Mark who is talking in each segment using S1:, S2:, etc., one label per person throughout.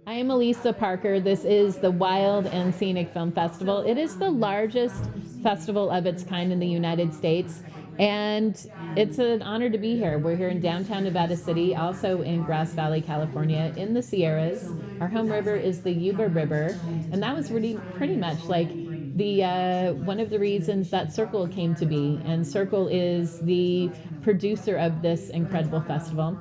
S1: I am Elisa Parker. This is the Wild and Scenic Film Festival. It is the largest festival of its kind in the United States, and it's an honor to be here. We're here in downtown Nevada City, also in Grass Valley, California, in the Sierras. Our home river is the Yuba River, and that was really pretty much like the one of the reasons that Circle came to be. And Circle is the producer of this incredible festival.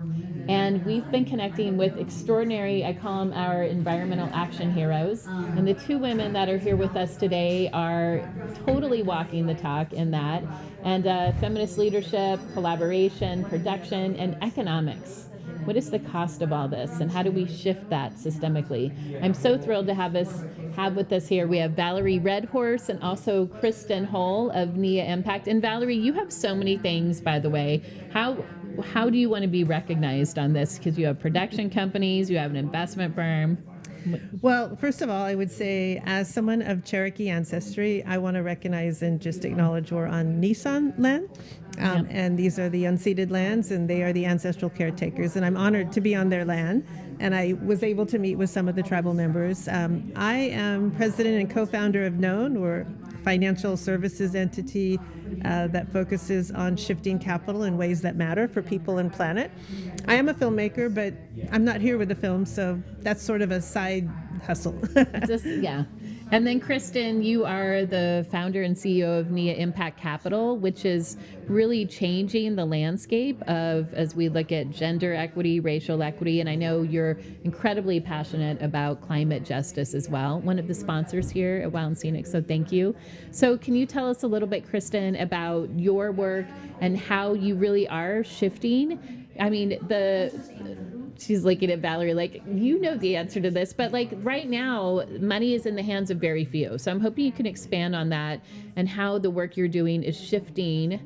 S1: And we've been connecting with extraordinary, I call them our environmental action heroes. And the two women that are here with us today are totally walking the talk in that. And feminist leadership, collaboration, production, and economics. What is the cost of all this, and how do we shift that systemically? I'm so thrilled to have with us here. We have Valerie Redhorse and also Kristen Hull of NIA Impact. And Valerie, you have so many things, by the way. How do you want to be recognized on this? Because you have production companies, you have an investment firm.
S2: Well, first of all, I would say, as someone of Cherokee ancestry, I want to recognize and just acknowledge we're on Nissan land.
S1: Yep.
S2: And these are the unceded lands, and they are the ancestral caretakers. And I'm honored to be on their land. And I was able to meet with some of the tribal members. I am president and co-founder of Known. We're a financial services entity that focuses on shifting capital in ways that matter for people and planet. I am a filmmaker, but I'm not here with the film, so that's sort of a side hustle.
S1: Yeah. And then Kristen, you are the founder and CEO of NIA Impact Capital, which is really changing the landscape of, as we look at gender equity, racial equity, and I know you're incredibly passionate about climate justice as well. One of the sponsors here at Wild and Scenic, so thank you. So can you tell us a little bit, Kristen, about your work and how you really are shifting? I mean, she's looking at Valerie like, you know the answer to this, but like right now, money is in the hands of very few. So I'm hoping you can expand on that and how the work you're doing is shifting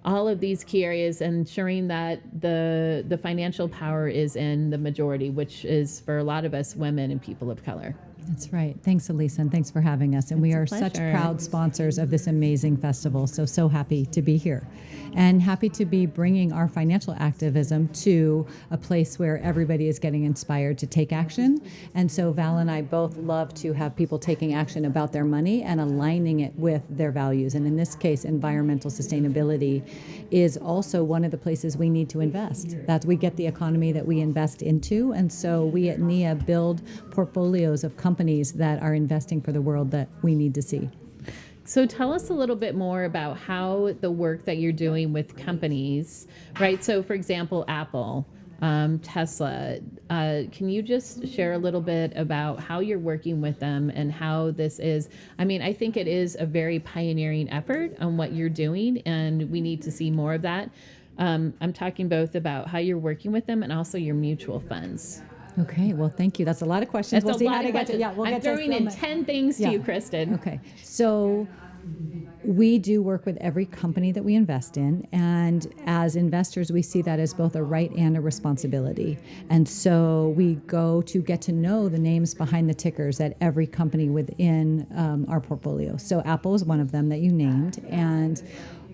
S1: all of these key areas and ensuring that the financial power is in the majority, which is for a lot of us women and people of color.
S3: That's right. Thanks, Elisa, and thanks for having us. And we are such proud sponsors of this amazing festival, so happy to be here. And happy to be bringing our financial activism to a place where everybody is getting inspired to take action. And so Val and I both love to have people taking action about their money and aligning it with their values. And in this case, environmental sustainability is also one of the places we need to invest. That we get the economy that we invest into. And so we at NIA build portfolios of companies that are investing for the world that we need to see.
S1: So tell us a little bit more about how the work that you're doing with companies, right? So for example, Apple, Tesla, can you just share a little bit about how you're working with them and how this is, I mean, I think it is a very pioneering effort on what you're doing, and we need to see more of that. I'm talking both about how you're working with them and also your mutual funds.
S3: Okay, well, thank you. That's a lot of questions.
S1: We'll see how to get to. Yeah, I'm throwing in 10 things to you, Kristen.
S3: Okay, so we do work with every company that we invest in, and as investors, we see that as both a right and a responsibility. And so we go to get to know the names behind the tickers at every company within our portfolio. So Apple is one of them that you named, and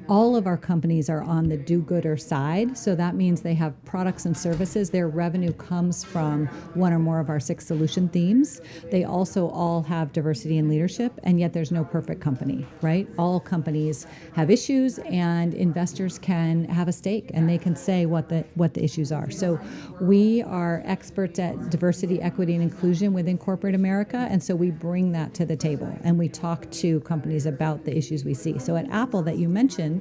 S3: all of our companies are on the do-gooder side, so that means they have products and services. Their revenue comes from one or more of our 6 solution themes. They also all have diversity and leadership, and yet there's no perfect company, right? All companies have issues, and investors can have a stake, and they can say what the issues are. So we are experts at diversity, equity, and inclusion within corporate America, and so we bring that to the table, and we talk to companies about the issues we see. So at Apple that you mentioned,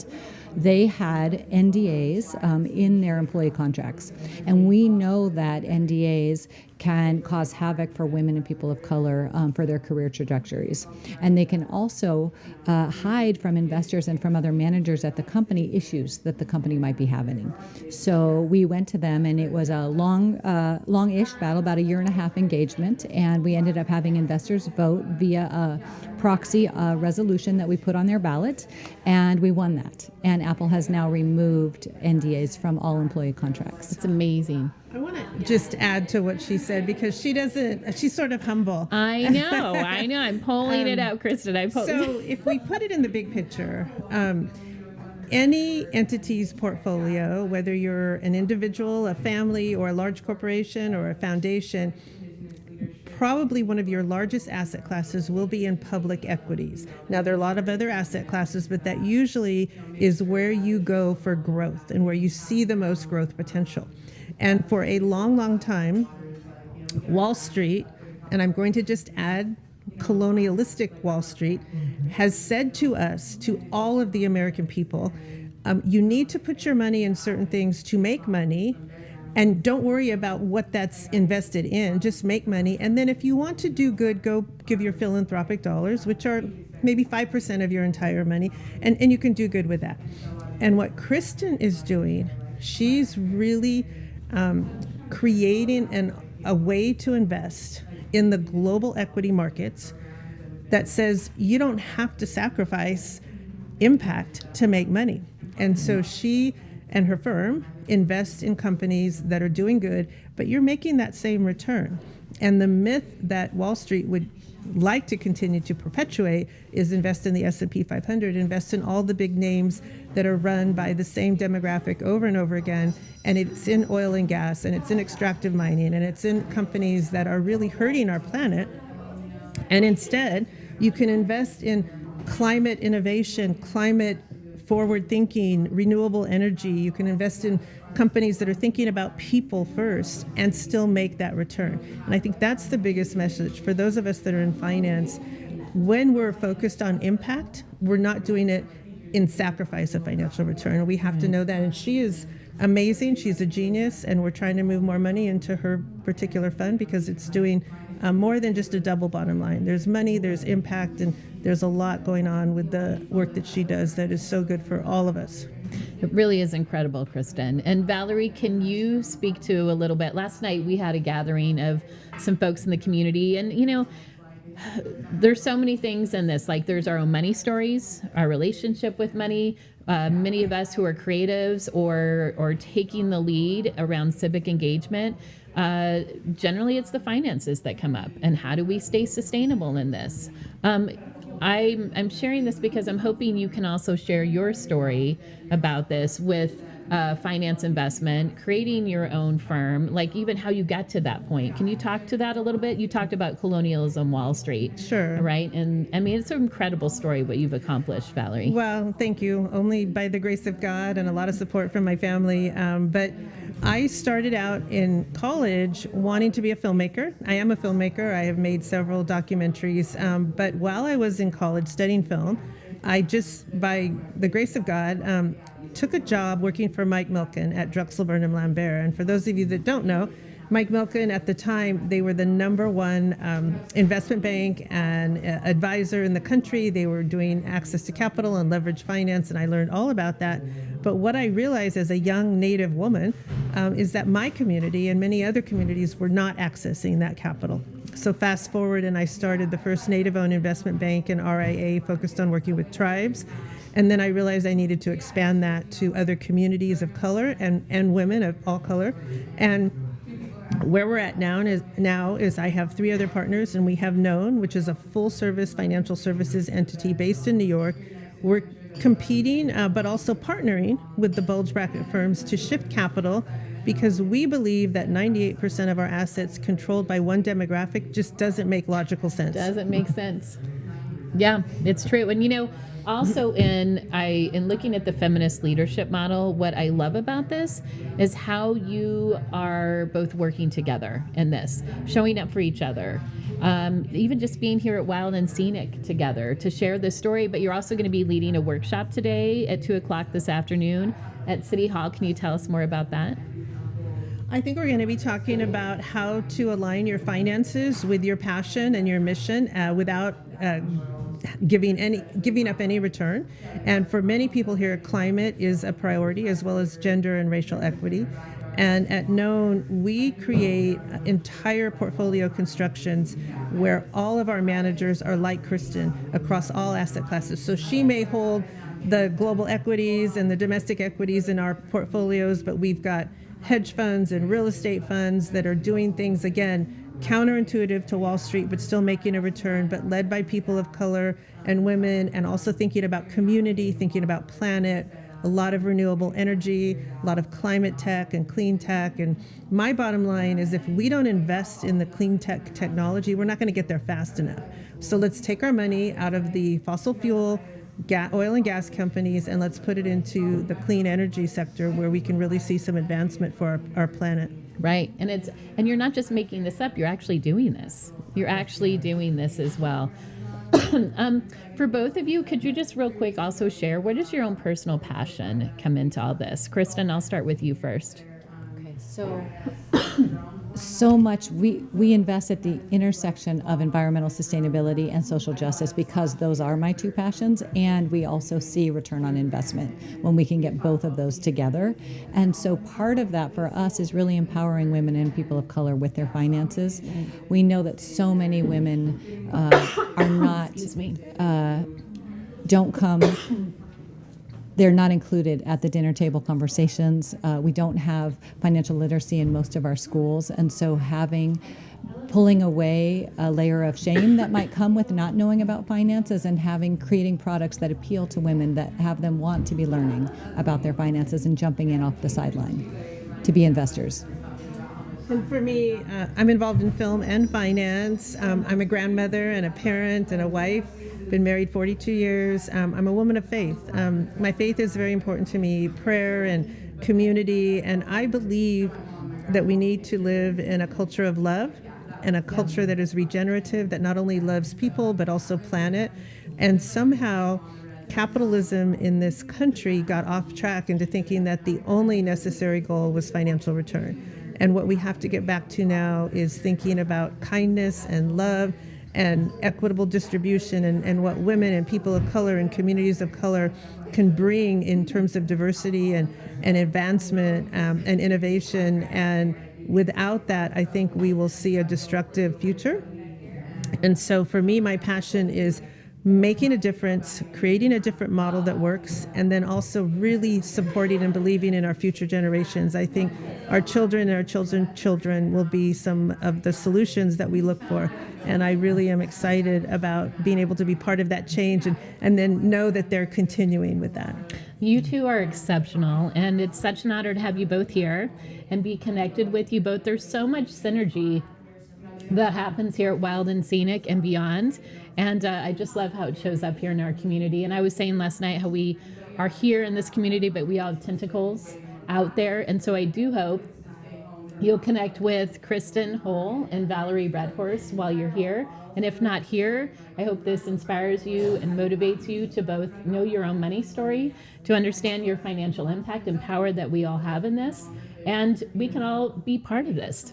S3: they had NDAs in their employee contracts. And we know that NDAs can cause havoc for women and people of color for their career trajectories. And they can also hide from investors and from other managers at the company issues that the company might be having. So we went to them, and it was a long-ish battle, about a 1.5 year engagement, and we ended up having investors vote via a proxy resolution that we put on their ballot, and we won that. And Apple has now removed NDAs from all employee contracts.
S1: It's amazing.
S2: I want to just add to what she said, because she's sort of humble.
S1: I know. I'm pulling it out, Kristen.
S2: So if we put it in the big picture, any entity's portfolio, whether you're an individual, a family, or a large corporation, or a foundation, probably one of your largest asset classes will be in public equities. Now, there are a lot of other asset classes, but that usually is where you go for growth and where you see the most growth potential. And for a long, long time, Wall Street, and I'm going to just add colonialistic Wall Street, has said to us, to all of the American people, you need to put your money in certain things to make money, and don't worry about what that's invested in. Just make money. And then if you want to do good, go give your philanthropic dollars, which are maybe 5% of your entire money, and you can do good with that. And what Kristen is doing, she's really creating a way to invest in the global equity markets that says you don't have to sacrifice impact to make money. And so she and her firm invest in companies that are doing good, but you're making that same return. And the myth that Wall Street would like to continue to perpetuate is invest in the S&P 500, invest in all the big names that are run by the same demographic over and over again, and it's in oil and gas, and it's in extractive mining, and it's in companies that are really hurting our planet. And instead, you can invest in climate innovation, climate forward thinking, renewable energy. You can invest in companies that are thinking about people first and still make that return. And I think that's the biggest message for those of us that are in finance. When we're focused on impact, we're not doing it in sacrifice of financial return. We have to know that. And she is amazing. She's a genius. And we're trying to move more money into her particular fund because it's doing more than just a double bottom line. There's money, there's impact, and there's a lot going on with the work that she does that is so good for all of us.
S1: It really is incredible, Kristen. And Valerie, can you speak to a little bit? Last night we had a gathering of some folks in the community, and there's so many things in this. Like, there's our own money stories, our relationship with money. Many of us who are creatives or taking the lead around civic engagement, generally it's the finances that come up, and how do we stay sustainable in this? I'm sharing this because I'm hoping you can also share your story about this with finance investment, creating your own firm, like even how you got to that point. Can you talk to that a little bit? You talked about colonialism, Wall Street.
S2: Sure.
S1: Right? And I mean, it's an incredible story what you've accomplished, Valerie.
S2: Well, thank you. Only by the grace of God and a lot of support from my family. But I started out in college wanting to be a filmmaker. I am a filmmaker. I have made several documentaries. But while I was in college studying film, I just, by the grace of God, took a job working for Mike Milken at Drexel Burnham Lambert. And for those of you that don't know, Mike Milken, at the time, they were the number one investment bank and advisor in the country. They were doing access to capital and leverage finance, and I learned all about that. But what I realized as a young Native woman is that my community and many other communities were not accessing that capital. So fast forward, and I started the first Native-owned investment bank in RIA focused on working with tribes. And then I realized I needed to expand that to other communities of color and women of all color. And where we're at now is I have 3 other partners, and we have Known, which is a full-service financial services entity based in New York. We're competing, but also partnering with the bulge bracket firms to shift capital, because we believe that 98% of our assets controlled by one demographic just doesn't make logical sense.
S1: Doesn't make sense. Yeah, it's true. And also in looking at the feminist leadership model, what I love about this is how you are both working together in this, showing up for each other. Even just being here at Wild and Scenic together to share this story, but you're also going to be leading a workshop today at 2:00 this afternoon at City Hall. Can you tell us more about that?
S2: I think we're going to be talking about how to align your finances with your passion and your mission without giving up any return. And for many people here, climate is a priority, as well as gender and racial equity. And at Known, we create entire portfolio constructions where all of our managers are like Kristen across all asset classes. So she may hold the global equities and the domestic equities in our portfolios, but we've got hedge funds and real estate funds that are doing things, again, counterintuitive to Wall Street, but still making a return, but led by people of color and women, and also thinking about community, thinking about planet, a lot of renewable energy, a lot of climate tech and clean tech. And my bottom line is if we don't invest in the clean tech technology, we're not going to get there fast enough. So let's take our money out of the fossil fuel, oil and gas companies, and let's put it into the clean energy sector where we can really see some advancement for our planet.
S1: Right. And you're not just making this up, you're actually doing this. You're actually doing this as well. For both of you, could you just real quick also share what is your own personal passion come into all this? Kristen, I'll start with you first.
S3: Okay, so much we invest at the intersection of environmental sustainability and social justice because those are my two passions, and we also see return on investment when we can get both of those together. And so part of that for us is really empowering women and people of color with their finances. We know that so many women are not
S1: Excuse me.
S3: don't come. They're not included at the dinner table conversations. We don't have financial literacy in most of our schools. And so pulling away a layer of shame that might come with not knowing about finances and creating products that appeal to women, that have them want to be learning about their finances and jumping in off the sideline to be investors.
S2: And for me, I'm involved in film and finance. I'm a grandmother and a parent and a wife. Been married 42 years. I'm a woman of faith. My faith is very important to me, prayer and community. And I believe that we need to live in a culture of love and a culture that is regenerative, that not only loves people, but also planet. And somehow capitalism in this country got off track into thinking that the only necessary goal was financial return. And what we have to get back to now is thinking about kindness and love and equitable distribution and what women and people of color and communities of color can bring in terms of diversity and advancement and innovation. And without that, I think we will see a destructive future. And so for me, my passion is making a difference, creating a different model that works, and then also really supporting and believing in our future generations. I think our children and our children's children will be some of the solutions that we look for. And I really am excited about being able to be part of that change and then know that they're continuing with that.
S1: You two are exceptional, and it's such an honor to have you both here and be connected with you both. There's so much synergy that happens here at Wild and Scenic and beyond. And I just love how it shows up here in our community. And I was saying last night how we are here in this community, but we all have tentacles out there. And so I do hope you'll connect with Kristen Hull and Valerie Redhorse while you're here. And if not here, I hope this inspires you and motivates you to both know your own money story, to understand your financial impact and power that we all have in this. And we can all be part of this.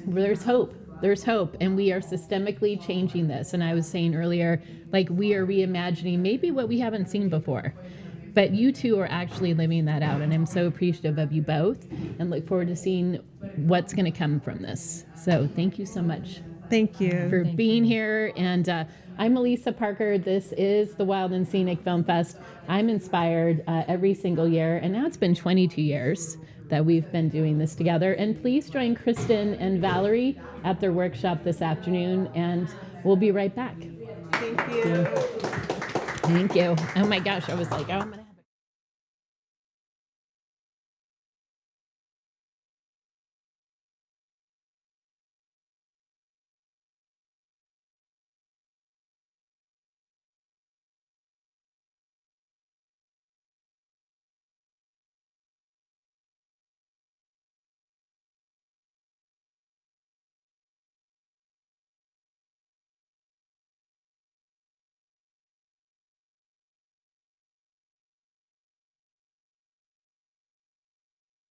S1: There's hope. There's hope, and we are systemically changing this. And I was saying earlier, like, we are reimagining maybe what we haven't seen before. But you two are actually living that out, and I'm so appreciative of you both and look forward to seeing what's going to come from this. So thank you so much.
S2: Thank you.
S1: For being here. And I'm Elisa Parker. This is the Wild and Scenic Film Fest. I'm inspired every single year, and now it's been 22 years that we've been doing this together. And please join Kristen and Valerie at their workshop this afternoon, and we'll be right back.
S2: Thank you.
S1: Thank you. Oh my gosh, I was like, oh, I'm gonna